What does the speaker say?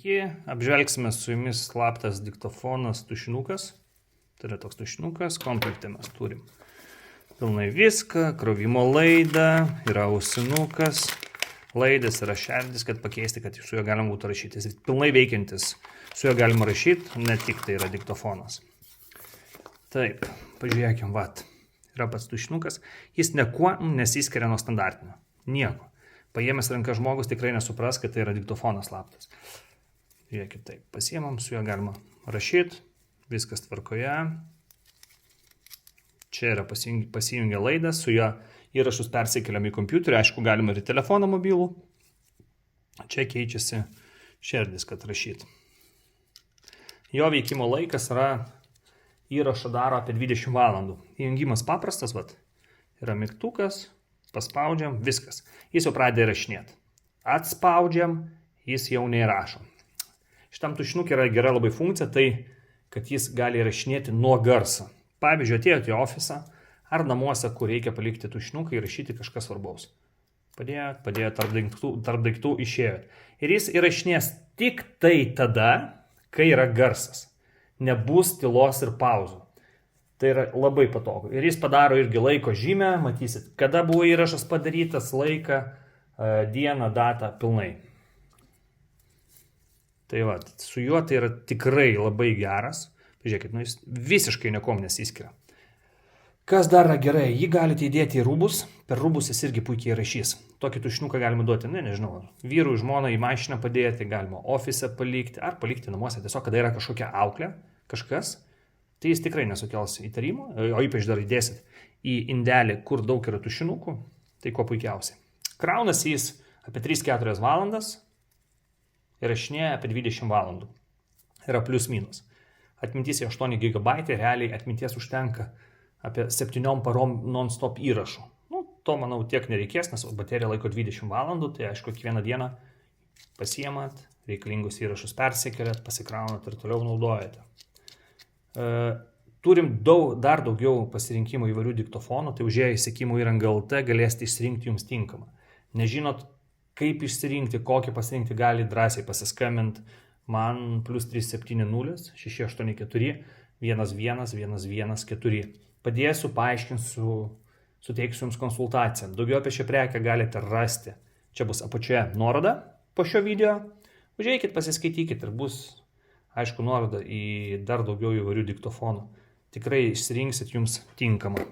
Sveiki, apžvelgsime su jumis slaptas diktofonas tušinukas. Tai yra toks tušinukas, komplekte mes turim pilnai viską, krovimo laidą, yra ausinukas, laidas yra šerdis, kad pakeisti, kad su juo galima būtų rašyti. Jis pilnai veikiantis, su juo galima rašyti, ne tik tai yra diktofonas. Taip, pažiūrėkim, vat, yra pats tušinukas, jis niekuo nesiskiria nuo standartinio, nieko. Paėmęs ranką žmogus tikrai nesupras, kad tai yra diktofonas slaptas. Žiūrėkit, taip, pasiemam, su juo galima rašyti, viskas tvarkoje. Čia yra pasijungia laidas, su juo įrašus persikeliam į kompiuterį, aišku, galima ir į telefoną mobilų. Čia keičiasi šerdis, kad rašyti. Jo veikimo laikas yra, įrašą daro apie 20 valandų. Įjungimas paprastas, vat, yra mygtukas, paspaudžiam, viskas. Jis jau pradeda įrašinėti. Atspaudžiam, jis jau neįrašo. Šitam tušinukui yra gera labai funkcija, tai, kad jis gali įrašinėti nuo garso. Pavyzdžiui, atėjote į ofisą ar namuose, kur reikia palikti tušinuką, įrašyti kažkas svarbaus. Padėjot tarp daiktų išėjot. Ir jis įrašinės tik tai tada, kai yra garsas. Nebus tylos ir pauzų. Tai yra labai patogu. Ir jis padaro irgi laiko žymę, matysit, kada buvo įrašas padarytas, laiką, dieną, datą, pilnai. Tai va, su juo tai yra tikrai labai geras. Pažiūrėkit, nu jis visiškai niekom nesiskiria. Kas dar yra gerai, jį galite įdėti į rūbus, per rūbus jis irgi puikiai rašys. Tokį tušinuką galima duoti, nežinau, vyrui, žmonai į mašiną padėti, galima ofise palikti, ar palikti namuose, tiesiog kada yra kažkokia auklė, kažkas. Tai jis tikrai nesukels įtarimų, o ypač dar įdėsit į indelį, kur daug yra tušinukų, tai ko puikiausiai. Kraunasi jis apie 3-4 valandas ir rašinėja apie 20 valandų. Yra plius minus. Atmintis 8 GB, realiai atminties užtenka apie 7 parom non-stop įrašų. Nu, to, manau, tiek nereikės, nes baterija laiko 20 valandų, tai aišku, kiekvieną dieną pasiemat, reikalingus įrašus persikeliat, pasikraunat ir toliau naudojate. Turim dar daugiau pasirinkimų įvairių diktofonų, tai užėję į sekimo įrangą LT galėsite išsirinkti jums tinkamą. Nežinot, kaip išsirinkti, kokį pasirinkti, gali drąsiai pasiskambinti man +370 684 11 114. Padėsiu, paaiškinsiu, suteiksiu jums konsultaciją. Daugiau apie šią prekę galite rasti. Čia bus apačioje nuoroda po šio video. Užeikit, pasiskaitykit ir bus, aišku, nuoroda į dar daugiau įvairių diktofonų. Tikrai išsirinksit jums tinkamą.